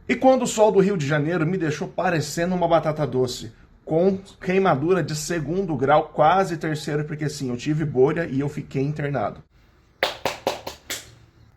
E quando o sol do Rio de Janeiro me deixou parecendo uma batata doce, com queimadura de 2º grau, quase 3º, porque sim, eu tive bolha e eu fiquei internado.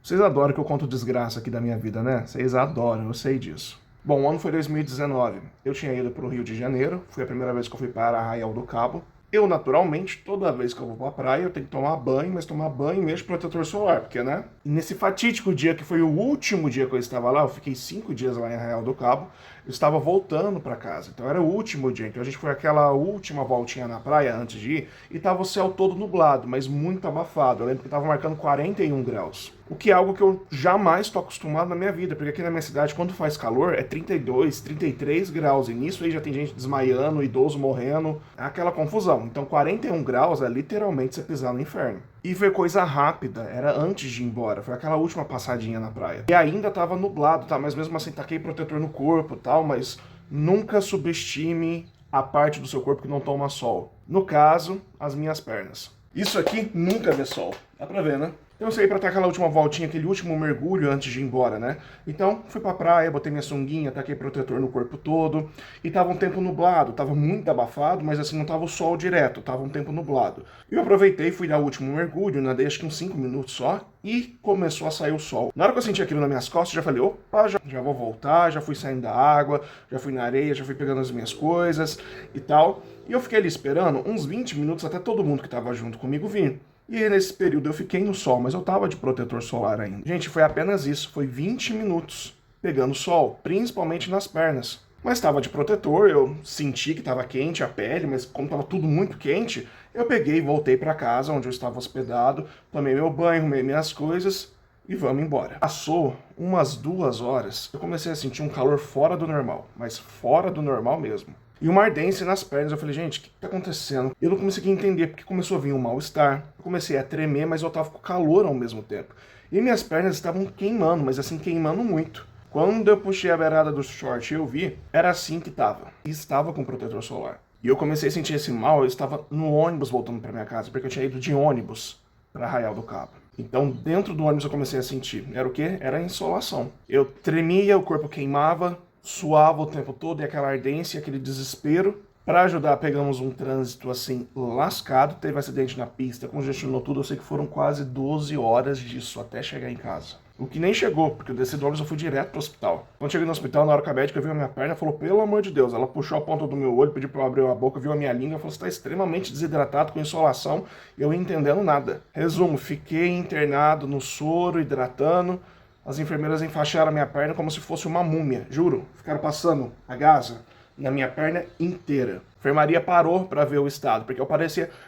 Vocês adoram que eu conto desgraça aqui da minha vida, né? Vocês adoram, eu sei disso. Bom, o ano foi 2019. Eu tinha ido para o Rio de Janeiro, foi a primeira vez que eu fui para Arraial do Cabo. Eu, naturalmente, toda vez que eu vou pra praia, eu tenho que tomar banho, mas tomar banho mesmo de protetor solar, porque, né? E nesse fatídico dia, que foi o último dia que eu estava lá, eu fiquei 5 dias lá em Arraial do Cabo, eu estava voltando pra casa, então era o último dia, então a gente foi aquela última voltinha na praia antes de ir, e tava o céu todo nublado, mas muito abafado, eu lembro que tava marcando 41 graus. O que é algo que eu jamais estou acostumado na minha vida, porque aqui na minha cidade, quando faz calor, é 32, 33 graus, e nisso aí já tem gente desmaiando, idoso morrendo, é aquela confusão. Então 41 graus é literalmente você pisar no inferno. E foi coisa rápida, era antes de ir embora, foi aquela última passadinha na praia. E ainda tava nublado, tá? Mas mesmo assim taquei protetor no corpo e tal, mas nunca subestime a parte do seu corpo que não toma sol. No caso, as minhas pernas. Isso aqui nunca vê sol, dá pra ver, né? Então eu saí pra ter aquela última voltinha, aquele último mergulho antes de ir embora, né? Então fui pra praia, botei minha sunguinha, taquei protetor no corpo todo. E tava um tempo nublado, tava muito abafado, mas assim não tava o sol direto, tava um tempo nublado. E eu aproveitei, fui dar o último mergulho, nadei acho que uns 5 minutos só, e começou a sair o sol. Na hora que eu senti aquilo nas minhas costas, já falei, opa, já vou voltar, já fui saindo da água, já fui na areia, já fui pegando as minhas coisas e tal. E eu fiquei ali esperando uns 20 minutos até todo mundo que tava junto comigo vir. E aí, nesse período eu fiquei no sol, mas eu tava de protetor solar ainda. Gente, foi apenas isso, foi 20 minutos pegando sol, principalmente nas pernas. Mas estava de protetor, eu senti que estava quente a pele, mas como estava tudo muito quente, eu peguei e voltei para casa, onde eu estava hospedado, tomei meu banho, arrumei minhas coisas e vamos embora. Passou umas 2 horas, eu comecei a sentir um calor fora do normal, mas fora do normal mesmo. E uma ardência nas pernas, eu falei, gente, o que tá acontecendo? Eu não consegui entender, porque começou a vir um mal-estar, eu comecei a tremer, mas eu tava com calor ao mesmo tempo. E minhas pernas estavam queimando, mas assim, queimando muito. Quando eu puxei a beirada do short e eu vi, era assim que tava. E estava com protetor solar. E eu comecei a sentir esse mal, eu estava no ônibus voltando pra minha casa, porque eu tinha ido de ônibus para Arraial do Cabo. Então, dentro do ônibus eu comecei a sentir. Era o quê? Era a insolação. Eu tremia, o corpo queimava, suava o tempo todo, e aquela ardência, aquele desespero. Para ajudar, pegamos um trânsito assim lascado, teve acidente na pista, congestionou tudo, eu sei que foram quase 12 horas disso até chegar em casa. O que nem chegou, porque eu desci do ônibus e fui direto pro hospital. Quando cheguei no hospital, na hora que a médica viu a minha perna, falou, pelo amor de Deus, ela puxou a ponta do meu olho, pediu pra eu abrir a boca, viu a minha língua, falou, você tá extremamente desidratado, com insolação, e eu entendendo nada. Resumo, fiquei internado no soro, hidratando. As enfermeiras enfaixaram a minha perna como se fosse uma múmia, juro. Ficaram passando a gasa na minha perna inteira. A enfermaria parou para ver o estado, porque eu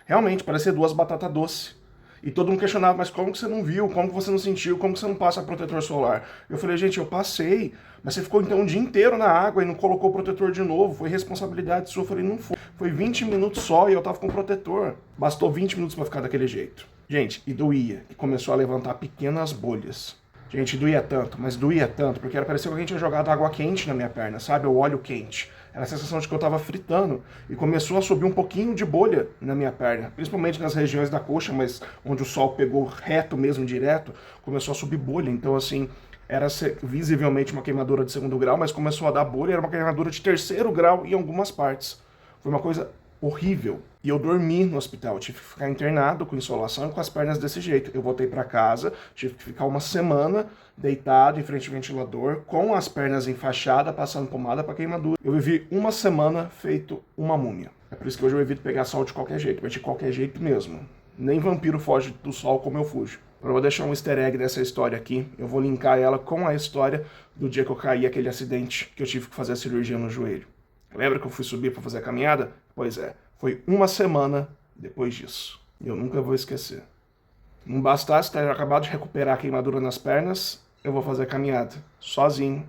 realmente parecia 2 batatas doces. E todo mundo questionava, mas como que você não viu? Como que você não sentiu? Como que você não passa protetor solar? Eu falei, gente, eu passei, mas você ficou então um dia inteiro na água e não colocou o protetor de novo. Foi responsabilidade sua. Eu falei, não foi. Foi 20 minutos só e eu tava com protetor. Bastou 20 minutos para ficar daquele jeito. Gente, e doía. E começou a levantar pequenas bolhas. Gente, doía tanto, mas doía tanto, porque parecia que alguém tinha jogado água quente na minha perna, sabe? O óleo quente. Era a sensação de que eu estava fritando. E começou a subir um pouquinho de bolha na minha perna, principalmente nas regiões da coxa, mas onde o sol pegou reto mesmo, direto, começou a subir bolha. Então, assim, era visivelmente uma queimadura de 2º grau, mas começou a dar bolha, era uma queimadura de 3º grau em algumas partes. Foi uma coisa horrível. E eu dormi no hospital, tive que ficar internado com insolação e com as pernas desse jeito. Eu voltei para casa, tive que ficar uma semana deitado em frente ao ventilador, com as pernas enfaixadas, passando pomada para queimadura. Eu vivi uma semana feito uma múmia. É por isso que hoje eu evito pegar sol de qualquer jeito, mas de qualquer jeito mesmo. Nem vampiro foge do sol como eu fujo. Eu vou deixar um easter egg dessa história aqui, eu vou linkar ela com a história do dia que eu caí, aquele acidente que eu tive que fazer a cirurgia no joelho. Lembra que eu fui subir para fazer a caminhada? Pois é, foi uma semana depois disso. Eu nunca vou esquecer. Não bastasse ter acabado de recuperar a queimadura nas pernas, eu vou fazer a caminhada. Sozinho,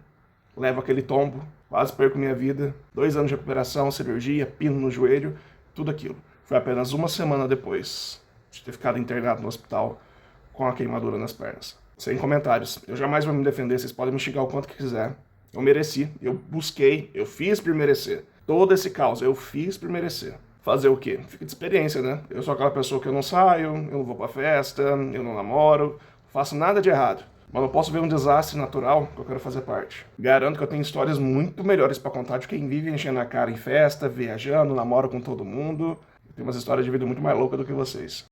levo aquele tombo, quase perco minha vida. 2 anos de recuperação, cirurgia, pino no joelho, tudo aquilo. Foi apenas uma semana depois de ter ficado internado no hospital com a queimadura nas pernas. Sem comentários. Eu jamais vou me defender, vocês podem me xingar o quanto que quiser. Eu mereci, eu busquei, eu fiz por merecer. Todo esse caos, eu fiz por merecer. Fazer o quê? Fica de experiência, né? Eu sou aquela pessoa que eu não saio, eu não vou pra festa, eu não namoro, não faço nada de errado. Mas eu posso ver um desastre natural que eu quero fazer parte. Garanto que eu tenho histórias muito melhores pra contar de quem vive enchendo a cara em festa, viajando, namora com todo mundo. Eu tenho umas histórias de vida muito mais loucas do que vocês.